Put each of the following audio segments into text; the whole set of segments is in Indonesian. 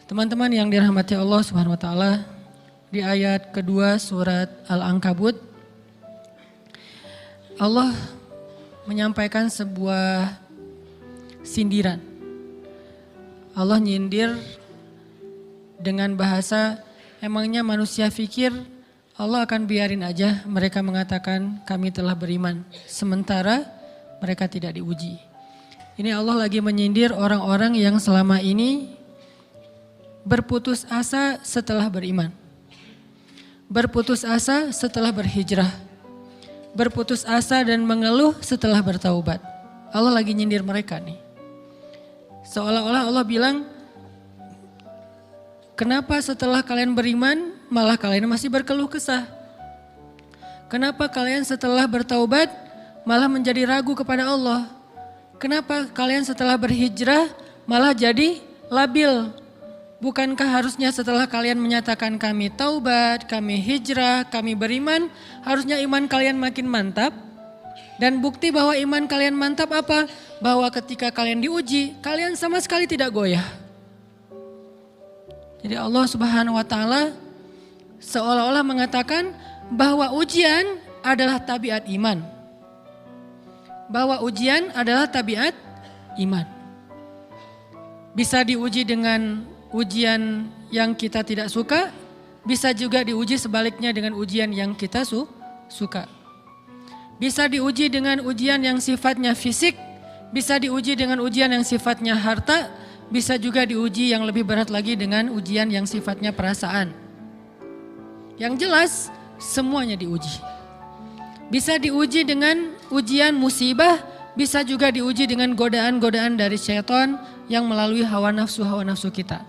Teman-teman yang dirahmati Allah Subhanahu wa taala, di ayat kedua surat Al-Ankabut Allah menyampaikan sebuah sindiran. Allah nyindir dengan bahasa, emangnya manusia pikir Allah akan biarin aja mereka mengatakan kami telah beriman, sementara mereka tidak diuji. Ini Allah lagi menyindir orang-orang yang selama ini berputus asa setelah beriman. Berputus asa setelah berhijrah. Berputus asa dan mengeluh setelah bertaubat. Allah lagi nyindir mereka nih. Seolah-olah Allah bilang, kenapa setelah kalian beriman malah kalian masih berkeluh kesah? Kenapa kalian setelah bertaubat malah menjadi ragu kepada Allah? Kenapa kalian setelah berhijrah malah jadi labil? Bukankah harusnya setelah kalian menyatakan kami taubat, kami hijrah, kami beriman, harusnya iman kalian makin mantap? Dan bukti bahwa iman kalian mantap apa? Bahwa ketika kalian diuji, kalian sama sekali tidak goyah. Jadi Allah Subhanahu wa taala seolah-olah mengatakan bahwa ujian adalah tabiat iman. Bahwa ujian adalah tabiat iman. Bisa diuji dengan ujian yang kita tidak suka, bisa juga diuji sebaliknya dengan ujian yang kita suka. Bisa diuji dengan ujian yang sifatnya fisik, bisa diuji dengan ujian yang sifatnya harta, bisa juga diuji yang lebih berat lagi dengan ujian yang sifatnya perasaan. Yang jelas semuanya diuji. Bisa diuji dengan ujian musibah, bisa juga diuji dengan godaan-godaan dari syaitan yang melalui hawa nafsu kita.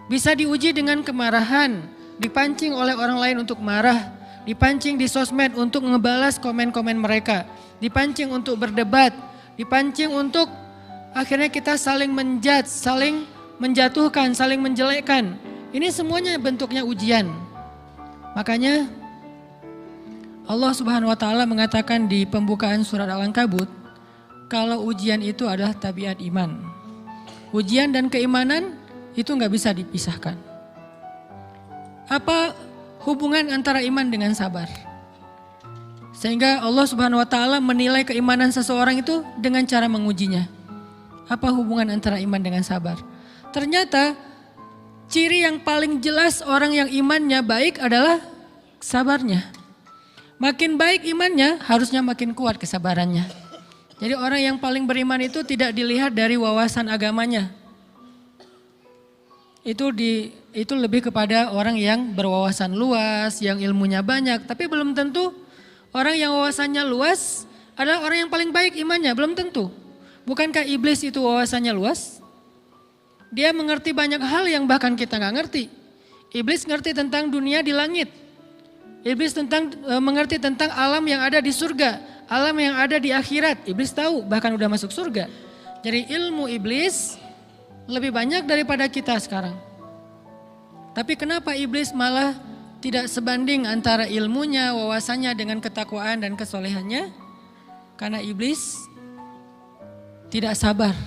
Bisa diuji dengan kemarahan, dipancing oleh orang lain untuk marah, dipancing di sosmed untuk ngebalas komen-komen mereka, dipancing untuk berdebat, dipancing untuk akhirnya kita saling menjudge, saling menjatuhkan, saling menjelekkan. Ini semuanya bentuknya ujian. Makanya Allah Subhanahu wa taala mengatakan di pembukaan surat Al-Ankabut, kalau ujian itu adalah tabiat iman. Ujian dan keimanan itu nggak bisa dipisahkan. Apa hubungan antara iman dengan sabar? Sehingga Allah Subhanahu wa taala menilai keimanan seseorang itu dengan cara mengujinya. Apa hubungan antara iman dengan sabar? Ternyata ciri yang paling jelas orang yang imannya baik adalah sabarnya. Makin baik imannya, harusnya makin kuat kesabarannya. Jadi orang yang paling beriman itu tidak dilihat dari wawasan agamanya. Itu lebih kepada orang yang berwawasan luas, yang ilmunya banyak. Tapi belum tentu orang yang wawasannya luas adalah orang yang paling baik imannya, belum tentu. Bukankah iblis itu wawasannya luas? Dia mengerti banyak hal yang bahkan kita gak ngerti. Iblis ngerti tentang dunia di langit. Iblis mengerti tentang alam yang ada di surga, alam yang ada di akhirat. Iblis tahu, bahkan udah masuk surga. Jadi ilmu iblis lebih banyak daripada kita sekarang. Tapi kenapa iblis malah tidak sebanding antara ilmunya, wawasannya dengan ketakwaan dan kesolehannya? Karena iblis tidak sabar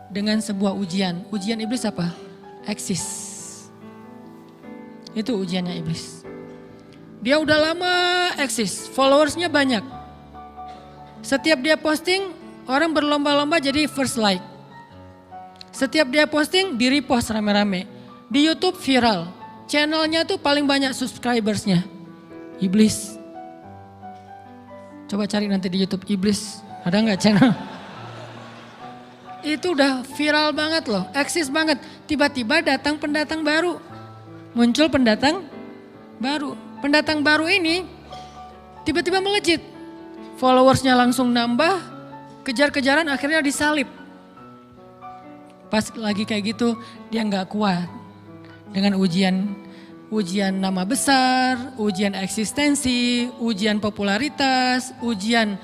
dengan sebuah ujian. Ujian iblis apa? Eksis. Itu ujiannya iblis. Dia udah lama eksis, followersnya banyak. Setiap dia posting, orang berlomba-lomba jadi first like. Setiap dia posting, di repost rame-rame. Di YouTube viral. Channelnya tuh paling banyak subscribersnya. Iblis. Coba cari nanti di YouTube iblis. Ada gak channel? Itu udah viral banget loh. Eksis banget. Tiba-tiba datang pendatang baru. Muncul pendatang baru. Pendatang baru ini tiba-tiba melejit. Followersnya langsung nambah. Kejar-kejaran akhirnya disalib. Pas lagi kayak gitu dia gak kuat dengan ujian nama besar, ujian eksistensi, ujian popularitas, ujian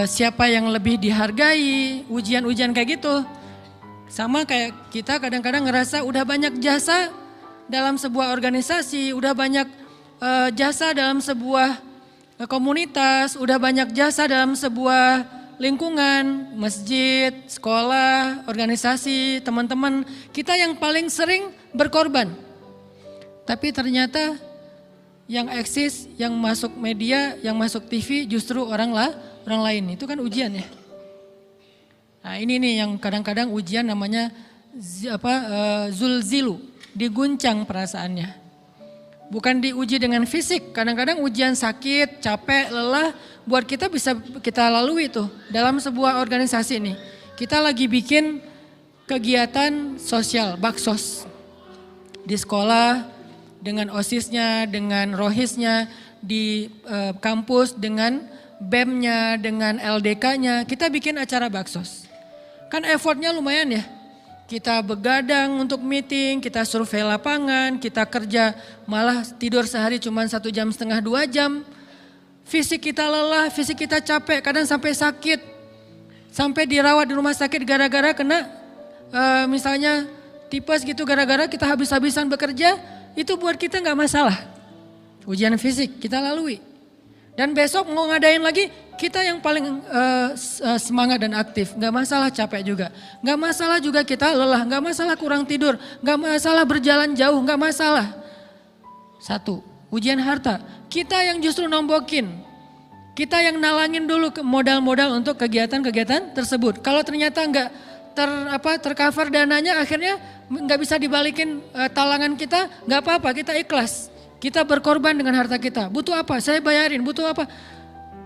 siapa yang lebih dihargai, ujian-ujian kayak gitu. Sama kayak kita kadang-kadang ngerasa udah banyak jasa dalam sebuah organisasi, udah banyak jasa dalam sebuah komunitas, udah banyak jasa dalam sebuah lingkungan, masjid, sekolah, organisasi, teman-teman, kita yang paling sering berkorban. Tapi ternyata yang eksis, yang masuk media, yang masuk TV justru orang lain. Itu kan ujian ya. Nah ini nih yang kadang-kadang ujian namanya zulzilu, diguncang perasaannya. Bukan diuji dengan fisik, kadang-kadang ujian sakit, capek, lelah, buat kita bisa kita lalui tuh dalam sebuah organisasi nih. Kita lagi bikin kegiatan sosial, baksos. Di sekolah, dengan OSIS-nya, dengan ROHIS-nya, di kampus, dengan BEM-nya, dengan LDK-nya, kita bikin acara baksos. Kan effortnya lumayan ya. Kita begadang untuk meeting, kita survei lapangan, kita kerja malah tidur sehari cuma 1,5 jam, 2 jam. Fisik kita lelah, fisik kita capek, kadang sampai sakit. Sampai dirawat di rumah sakit gara-gara kena misalnya tipes gitu, gara-gara kita habis-habisan bekerja, itu buat kita gak masalah. Ujian fisik kita lalui. Dan besok mau ngadain lagi, kita yang paling semangat dan aktif. Gak masalah capek juga. Gak masalah juga kita lelah, gak masalah kurang tidur, gak masalah berjalan jauh, gak masalah. Satu, ujian harta. Kita yang justru nombokin. Kita yang nalangin dulu modal-modal untuk kegiatan-kegiatan tersebut. Kalau ternyata gak tercover dananya, akhirnya gak bisa dibalikin talangan kita, gak apa-apa, kita ikhlas. Kita berkorban dengan harta kita. Butuh apa? Saya bayarin. Butuh apa?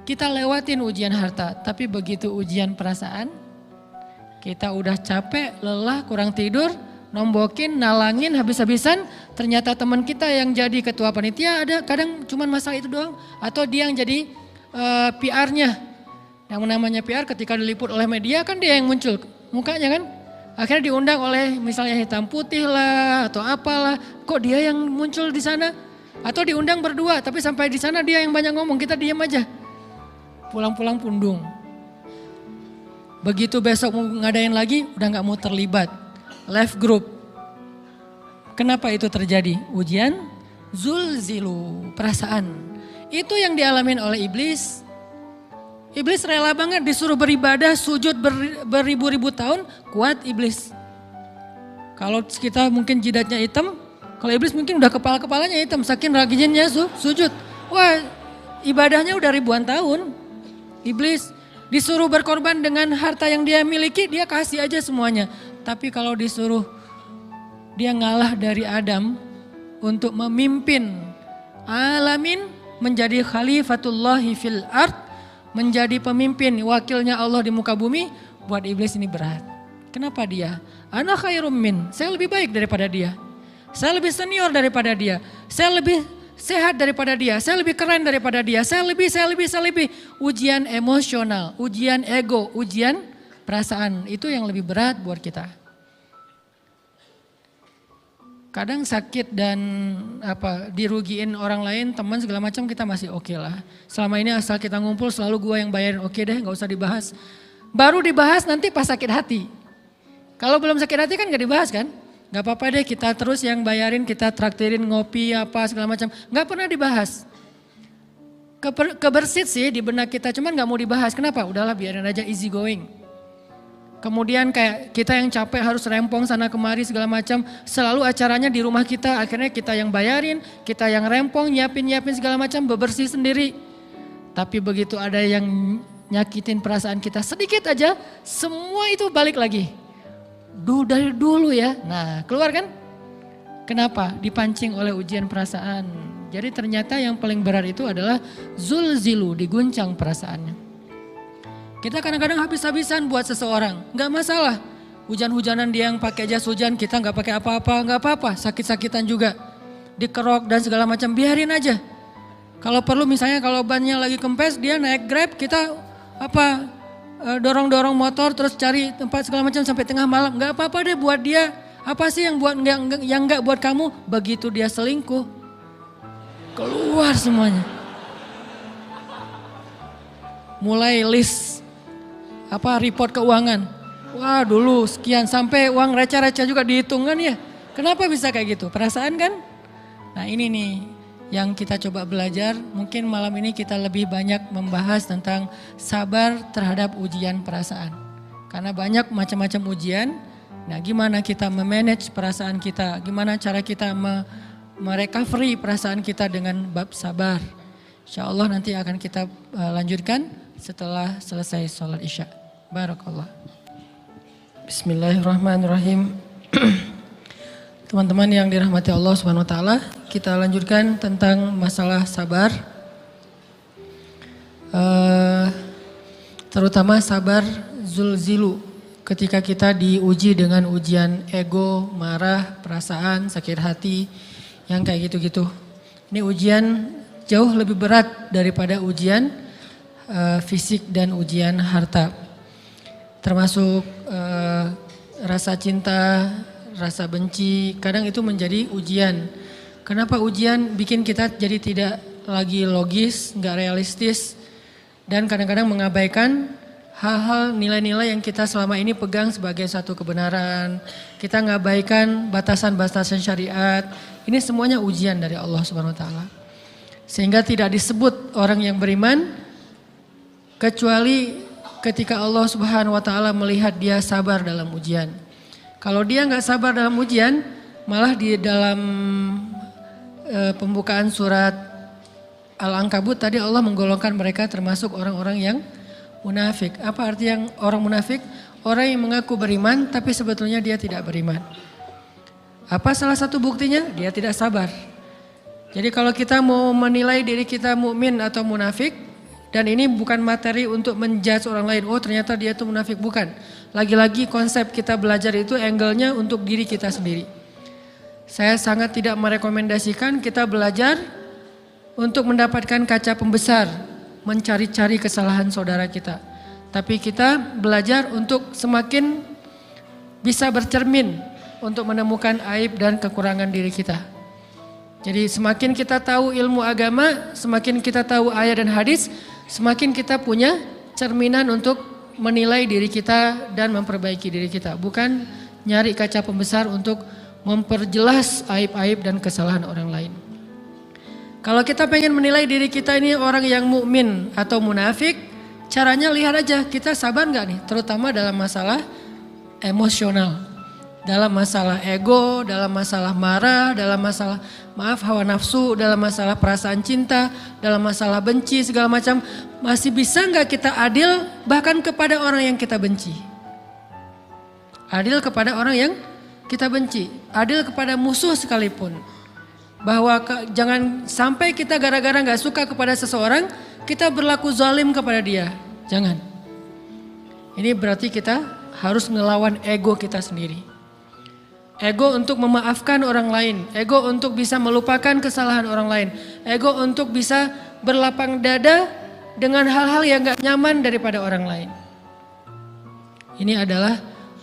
Kita lewatin ujian harta. Tapi begitu ujian perasaan, kita udah capek, lelah, kurang tidur, nombokin, nalangin habis-habisan. Ternyata teman kita yang jadi ketua panitia ada kadang cuma masalah itu doang. Atau dia yang jadi PR-nya. Yang namanya PR ketika diliput oleh media kan dia yang muncul mukanya kan. Akhirnya diundang oleh misalnya hitam putih lah atau apalah. Kok dia yang muncul di sana? Atau diundang berdua, tapi sampai di sana dia yang banyak ngomong, kita diam aja. Pulang-pulang pundung. Begitu besok mau ngadain lagi, udah gak mau terlibat. Left group. Kenapa itu terjadi? Ujian zulzilu, perasaan. Itu yang dialamin oleh iblis. Iblis rela banget disuruh beribadah, sujud beribu-ribu tahun, kuat iblis. Kalau kita mungkin jidatnya hitam, kalau iblis mungkin udah kepala-kepalanya hitam, saking rajinnya sujud. Wah, ibadahnya udah ribuan tahun. Iblis disuruh berkorban dengan harta yang dia miliki, dia kasih aja semuanya. Tapi kalau disuruh dia ngalah dari Adam untuk memimpin alamin, menjadi khalifatullahi fil ard, menjadi pemimpin wakilnya Allah di muka bumi, buat iblis ini berat. Kenapa dia? Ana khairum min, saya lebih baik daripada dia. Saya lebih senior daripada dia, saya lebih sehat daripada dia, saya lebih keren daripada dia, saya lebih. Ujian emosional, ujian ego, ujian perasaan, itu yang lebih berat buat kita. Kadang sakit dan dirugiin orang lain, teman segala macam kita masih oke lah. Selama ini asal kita ngumpul selalu gua yang bayarin, oke deh gak usah dibahas. Baru dibahas nanti pas sakit hati. Kalau belum sakit hati kan gak dibahas kan? Gak apa-apa deh kita terus yang bayarin, kita traktirin ngopi apa segala macam. Gak pernah dibahas. Kebersit sih di benak kita, cuman gak mau dibahas. Kenapa? Udahlah biarin aja, easy going. Kemudian kayak kita yang capek harus rempong sana kemari segala macam. Selalu acaranya di rumah kita, akhirnya kita yang bayarin, kita yang rempong, nyiapin segala macam, bebersih sendiri. Tapi begitu ada yang nyakitin perasaan kita sedikit aja, semua itu balik lagi. Dari dulu ya, nah keluar kan? Kenapa? Dipancing oleh ujian perasaan. Jadi ternyata yang paling berat itu adalah zulzilu, diguncang perasaannya. Kita kadang-kadang habis-habisan buat seseorang, gak masalah. Hujan-hujanan dia yang pakai jas hujan, kita gak pakai apa-apa, gak apa-apa. Sakit-sakitan juga, dikerok dan segala macam, biarin aja. Kalau perlu misalnya kalau bannya lagi kempes, dia naik Grab, kita dorong-dorong motor terus cari tempat segala macam sampai tengah malam. Gak apa-apa deh buat dia. Apa sih yang gak buat kamu? Begitu dia selingkuh, keluar semuanya. Mulai list report keuangan. Wah dulu sekian, sampai uang receh-receh juga dihitung kan ya. Kenapa bisa kayak gitu? Perasaan kan? Nah ini nih yang kita coba belajar. Mungkin malam ini kita lebih banyak membahas tentang sabar terhadap ujian perasaan. Karena banyak macam-macam ujian. Nah, gimana kita memanage perasaan kita? Gimana cara kita merecovery perasaan kita dengan bab sabar? Insya Allah nanti akan kita lanjutkan setelah selesai sholat isya. Barakallah. Bismillahirrahmanirrahim. Teman-teman yang dirahmati Allah Subhanahu wa taala, kita lanjutkan tentang masalah sabar. Terutama sabar zulzilu, ketika kita diuji dengan ujian ego, marah, perasaan, sakit hati, yang kayak gitu-gitu. Ini ujian jauh lebih berat daripada ujian fisik dan ujian harta. Termasuk rasa cinta, rasa benci, kadang itu menjadi ujian. Kenapa ujian bikin kita jadi tidak lagi logis, nggak realistis, dan kadang-kadang mengabaikan hal-hal nilai-nilai yang kita selama ini pegang sebagai satu kebenaran. Kita ngabaikan batasan-batasan syariat. Ini semuanya ujian dari Allah Subhanahu wa taala. Sehingga tidak disebut orang yang beriman kecuali ketika Allah Subhanahu wa taala melihat dia sabar dalam ujian. Kalau dia nggak sabar dalam ujian, malah di dalam pembukaan surat Al-Ankabut tadi Allah menggolongkan mereka termasuk orang-orang yang munafik. Apa arti yang orang munafik? Orang yang mengaku beriman tapi sebetulnya dia tidak beriman. Apa salah satu buktinya? Dia tidak sabar. Jadi kalau kita mau menilai diri kita mukmin atau munafik, dan ini bukan materi untuk menjudge orang lain, oh ternyata dia itu munafik, bukan. Lagi-lagi konsep kita belajar itu angle-nya untuk diri kita sendiri. Saya sangat tidak merekomendasikan kita belajar untuk mendapatkan kaca pembesar, mencari-cari kesalahan saudara kita. Tapi kita belajar untuk semakin bisa bercermin untuk menemukan aib dan kekurangan diri kita. Jadi semakin kita tahu ilmu agama, semakin kita tahu ayat dan hadis, semakin kita punya cerminan untuk menilai diri kita dan memperbaiki diri kita. Bukan nyari kaca pembesar untuk memperjelas aib-aib dan kesalahan orang lain. Kalau kita pengen menilai diri kita ini orang yang mukmin atau munafik, caranya lihat aja kita sabar nggak nih, terutama dalam masalah emosional, dalam masalah ego, dalam masalah marah, dalam masalah hawa nafsu, dalam masalah perasaan cinta, dalam masalah benci segala macam, masih bisa nggak kita adil bahkan kepada orang yang kita benci? Adil kepada orang yang kita benci, adil kepada musuh sekalipun. Bahwa jangan sampai kita gara-gara nggak suka kepada seseorang, kita berlaku zalim kepada dia. Jangan. Ini berarti kita harus ngelawan ego kita sendiri. Ego untuk memaafkan orang lain, ego untuk bisa melupakan kesalahan orang lain, ego untuk bisa berlapang dada dengan hal-hal yang gak nyaman daripada orang lain. Ini adalah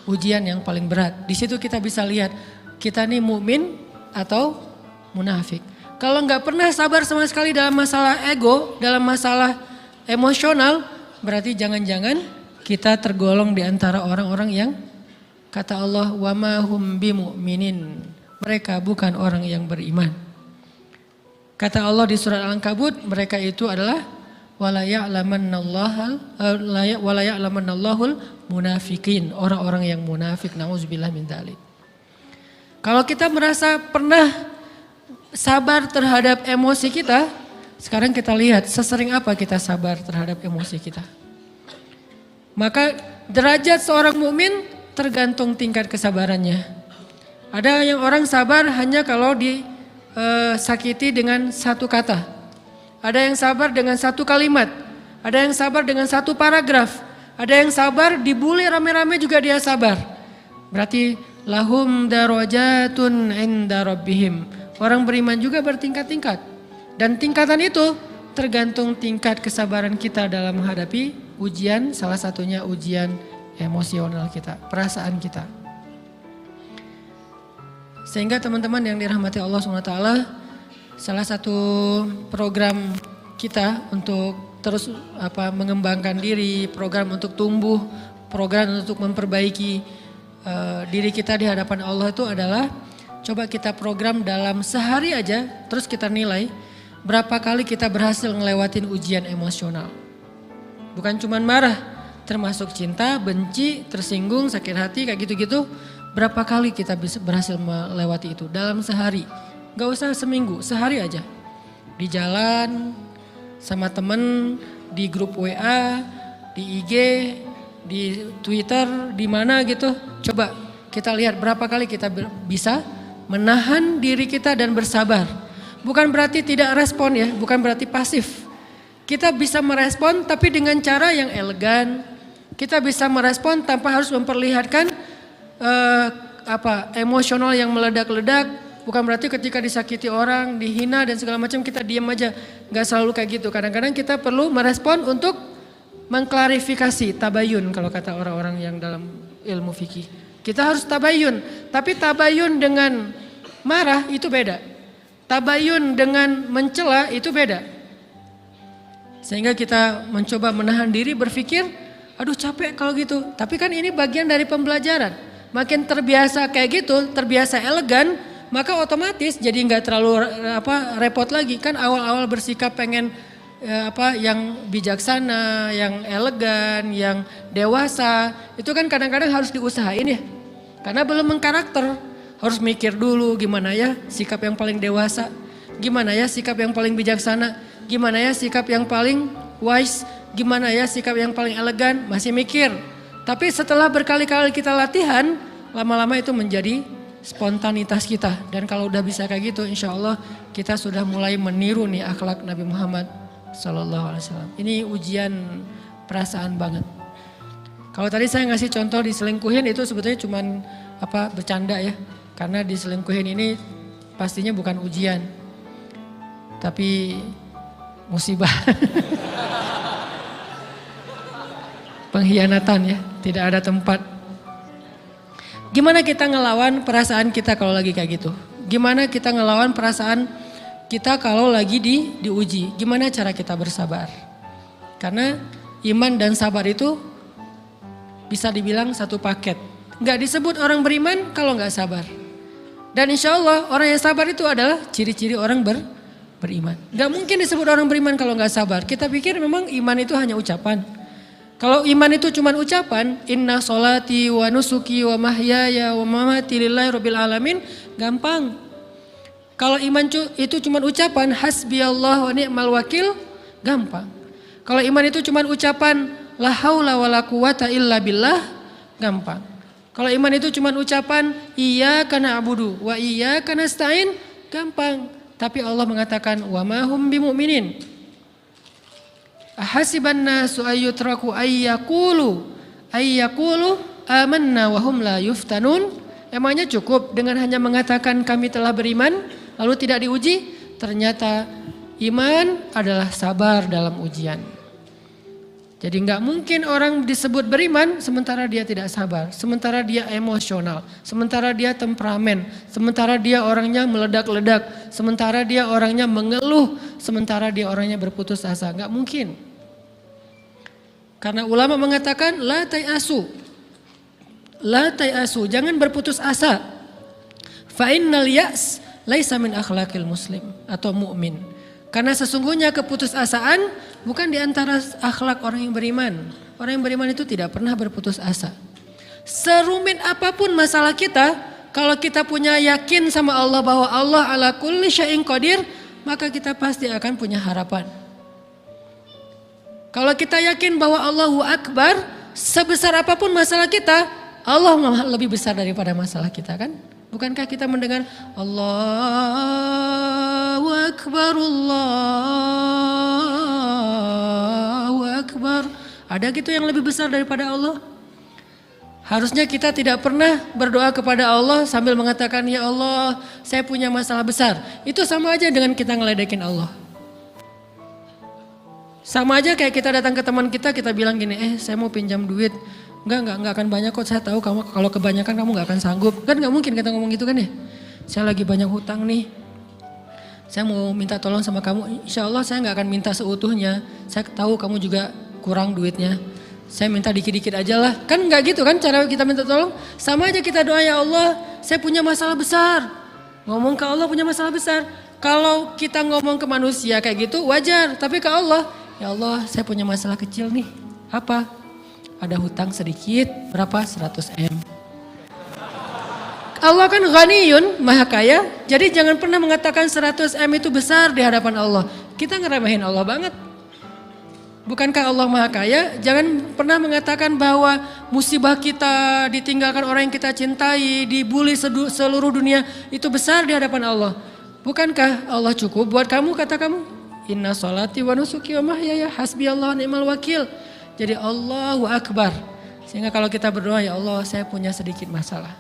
ujian yang paling berat. Di situ kita bisa lihat kita nih mukmin atau munafik. Kalau gak pernah sabar sama sekali dalam masalah ego, dalam masalah emosional, berarti jangan-jangan kita tergolong di antara orang-orang yang kata Allah, wa ma hum bimu'minin. Mereka bukan orang yang beriman. Kata Allah di surat Al-Ankabut, mereka itu adalah wala ya'lamannallahul munafikin, orang-orang yang munafik. Nauzubillah min dzalik. Kalau kita merasa pernah sabar terhadap emosi kita, sekarang kita lihat sesering apa kita sabar terhadap emosi kita. Maka derajat seorang mukmin tergantung tingkat kesabarannya. Ada yang orang sabar hanya kalau disakiti dengan satu kata. Ada yang sabar dengan satu kalimat. Ada yang sabar dengan satu paragraf. Ada yang sabar dibully rame-rame juga dia sabar. Berarti lahum darajatun inda rabbihim. Orang beriman juga bertingkat-tingkat. Dan tingkatan itu tergantung tingkat kesabaran kita dalam menghadapi ujian, salah satunya ujian emosional kita, perasaan kita. Sehingga teman-teman yang dirahmati Allah SWT, salah satu program kita untuk terus mengembangkan diri, program untuk tumbuh, program untuk memperbaiki diri kita di hadapan Allah itu adalah coba kita program dalam sehari aja, terus kita nilai berapa kali kita berhasil ngelewatin ujian emosional. Bukan cuman marah, termasuk cinta, benci, tersinggung, sakit hati kayak gitu-gitu. Berapa kali kita bisa berhasil melewati itu dalam sehari. Gak usah seminggu, sehari aja. Di jalan, sama temen, di grup WA, di IG, di Twitter, di mana gitu. Coba kita lihat berapa kali kita bisa menahan diri kita dan bersabar. Bukan berarti tidak respon ya, bukan berarti pasif. Kita bisa merespon tapi dengan cara yang elegan. Kita bisa merespon tanpa harus memperlihatkan emosional yang meledak-ledak. Bukan berarti ketika disakiti orang, dihina dan segala macam kita diam aja. Gak selalu kayak gitu. Kadang-kadang kita perlu merespon untuk mengklarifikasi, tabayun kalau kata orang-orang yang dalam ilmu fikih. Kita harus tabayun. Tapi tabayun dengan marah itu beda. Tabayun dengan mencela itu beda. Sehingga kita mencoba menahan diri berpikir, aduh capek kalau gitu. Tapi kan ini bagian dari pembelajaran. Makin terbiasa kayak gitu, terbiasa elegan, maka otomatis jadi nggak terlalu repot lagi. Kan awal-awal bersikap pengen yang bijaksana, yang elegan, yang dewasa, itu kan kadang-kadang harus diusahain ya. Karena belum mengkarakter, harus mikir dulu gimana ya sikap yang paling dewasa, gimana ya sikap yang paling bijaksana, gimana ya sikap yang paling wise, gimana ya sikap yang paling elegan, masih mikir. Tapi setelah berkali-kali kita latihan, lama-lama itu menjadi spontanitas kita. Dan kalau udah bisa kayak gitu, insya Allah kita sudah mulai meniru nih akhlak Nabi Muhammad SAW. Ini ujian perasaan banget. Kalau tadi saya ngasih contoh diselingkuhin itu sebetulnya cuman bercanda ya. Karena diselingkuhin ini pastinya bukan ujian. Tapi musibah. Pengkhianatan ya, tidak ada tempat. Gimana kita ngelawan perasaan kita kalau lagi kayak gitu? Gimana kita ngelawan perasaan kita kalau lagi diuji? Gimana cara kita bersabar? Karena iman dan sabar itu bisa dibilang satu paket. Gak disebut orang beriman kalau gak sabar. Dan insya Allah orang yang sabar itu adalah ciri-ciri orang beriman. Gak mungkin disebut orang beriman kalau gak sabar. Kita pikir memang iman itu hanya ucapan. Kalau iman itu cuma ucapan, inna sholati wa nusuki wa mahyaya wa mamati lillahi rabbil alamin, gampang. Kalau iman itu cuma ucapan, hasbiyallah wa ni'mal wakil, gampang. Kalau iman itu cuma ucapan, la haula wa la quwata illa billah, gampang. Kalau iman itu cuma ucapan, iyyaka na'budu wa iyyaka nasta'in, gampang. Tapi Allah mengatakan, wa ma hum bimu'minin. Ahasiban nasu ayyutraku ayyakulu amanna wa hum la yuftanun. Emangnya cukup dengan hanya mengatakan kami telah beriman lalu tidak diuji? Ternyata iman adalah sabar dalam ujian. Jadi nggak mungkin orang disebut beriman sementara dia tidak sabar, sementara dia emosional, sementara dia temperamen, sementara dia orangnya meledak-ledak, sementara dia orangnya mengeluh, sementara dia orangnya berputus asa. Nggak mungkin. Karena ulama mengatakan la tayasu, jangan berputus asa. Fa innal ya's laisa min akhlaqil muslim atau mu'min. Karena sesungguhnya keputusasaan bukan di antara akhlak orang yang beriman. Orang yang beriman itu tidak pernah berputus asa. Serumit apapun masalah kita, kalau kita punya yakin sama Allah bahwa Allah ala kulli syai'in qadir, maka kita pasti akan punya harapan. Kalau kita yakin bahwa Allahu Akbar, sebesar apapun masalah kita, Allah lebih besar daripada masalah kita kan? Bukankah kita mendengar Allahu Akbar, Allahu Akbar. Ada gitu yang lebih besar daripada Allah? Harusnya kita tidak pernah berdoa kepada Allah sambil mengatakan, ya Allah saya punya masalah besar. Itu sama aja dengan kita ngeledekin Allah. Sama aja kayak kita datang ke teman kita bilang gini, saya mau pinjam duit. Enggak akan banyak kok, saya tahu kamu kalau kebanyakan kamu enggak akan sanggup. Kan enggak mungkin kita ngomong gitu kan ya. Saya lagi banyak hutang nih. Saya mau minta tolong sama kamu. Insya Allah saya enggak akan minta seutuhnya. Saya tahu kamu juga kurang duitnya. Saya minta dikit-dikit aja lah. Kan enggak gitu kan cara kita minta tolong. Sama aja kita doa, ya Allah saya punya masalah besar. Ngomong ke Allah punya masalah besar. Kalau kita ngomong ke manusia kayak gitu wajar, tapi ke Allah, ya Allah saya punya masalah kecil nih. Apa? Ada hutang sedikit, berapa? 100 M. Allah kan ghaniyun, maha kaya, jadi jangan pernah mengatakan 100 M itu besar di hadapan Allah. Kita ngeremehin Allah banget. Bukankah Allah maha kaya? Jangan pernah mengatakan bahwa musibah kita, ditinggalkan orang yang kita cintai, dibully seluruh dunia, itu besar di hadapan Allah. Bukankah Allah cukup buat kamu, kata kamu? Inna sholati wa nusuki wa mahyaya hasbiyallahu ni'mal wakil. Jadi Allahu Akbar. Sehingga kalau kita berdoa, ya Allah saya punya sedikit masalah.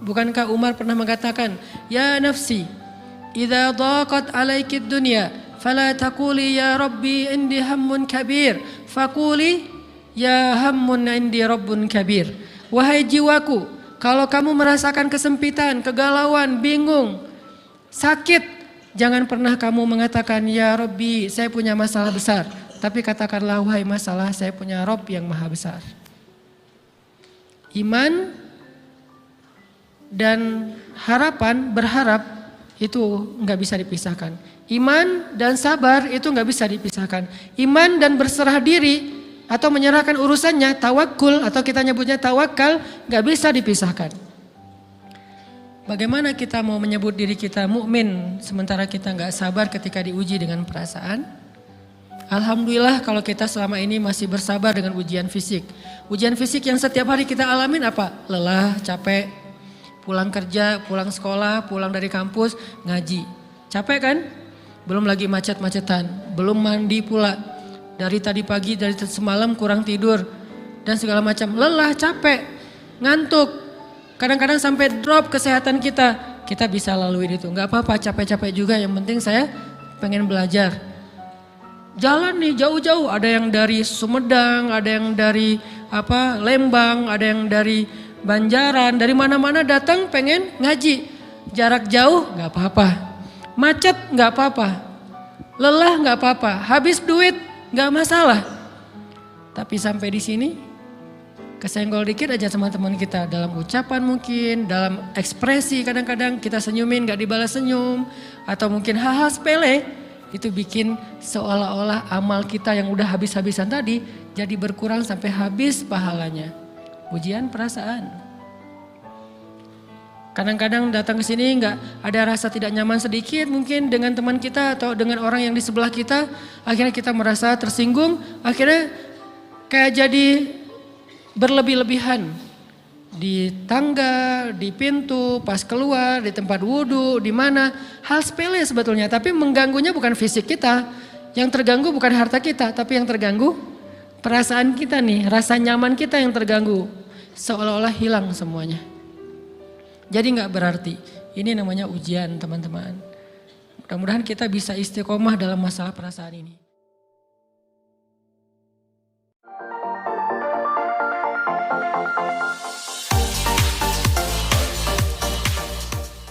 Bukankah Umar pernah mengatakan, ya nafsi, idza dhaqat alaikid dunya, fala taquli ya Rabbi indi hammun kabir, faquli ya hammun indi rabbun kabir. Wahai jiwaku, kalau kamu merasakan kesempitan, kegalauan, bingung, sakit, jangan pernah kamu mengatakan ya Rabbi saya punya masalah besar. Tapi katakanlah wahai masalah saya punya Rabb yang maha besar. Iman dan harapan, berharap itu nggak bisa dipisahkan. Iman dan sabar itu nggak bisa dipisahkan. Iman dan berserah diri atau menyerahkan urusannya, tawakul atau kita nyebutnya tawakal, nggak bisa dipisahkan. Bagaimana kita mau menyebut diri kita mukmin sementara kita nggak sabar ketika diuji dengan perasaan? Alhamdulillah kalau kita selama ini masih bersabar dengan ujian fisik. Ujian fisik yang setiap hari kita alamin apa? Lelah, capek, pulang kerja, pulang sekolah, pulang dari kampus, ngaji. Capek kan? Belum lagi macet-macetan, belum mandi pula. Dari tadi pagi, dari semalam kurang tidur. Dan segala macam, lelah, capek, ngantuk. Kadang-kadang sampai drop kesehatan kita. Kita bisa lalui itu, gak apa-apa capek-capek juga. Yang penting saya pengen belajar. Jalan nih jauh-jauh, ada yang dari Sumedang, ada yang dari Lembang, ada yang dari Banjaran, dari mana-mana datang pengen ngaji. Jarak jauh gak apa-apa. Macet gak apa-apa, lelah gak apa-apa, habis duit gak masalah. Tapi sampai di sini kesenggol dikit aja sama teman kita dalam ucapan mungkin, dalam ekspresi kadang-kadang kita senyumin gak dibalas senyum. Atau mungkin hal-hal sepele itu bikin seolah-olah amal kita yang udah habis-habisan tadi jadi berkurang sampai habis pahalanya. Ujian perasaan. Kadang-kadang datang ke sini nggak ada rasa tidak nyaman sedikit mungkin dengan teman kita atau dengan orang yang di sebelah kita. Akhirnya kita merasa tersinggung, akhirnya kayak jadi berlebih-lebihan. Di tangga, di pintu, pas keluar, di tempat wudhu, di mana. Hal sepele sebetulnya, tapi mengganggunya bukan fisik kita. Yang terganggu bukan harta kita, tapi yang terganggu perasaan kita nih, rasa nyaman kita yang terganggu. Seolah-olah hilang semuanya. Jadi nggak berarti, ini namanya ujian teman-teman. Mudah-mudahan kita bisa istiqomah dalam masalah perasaan ini.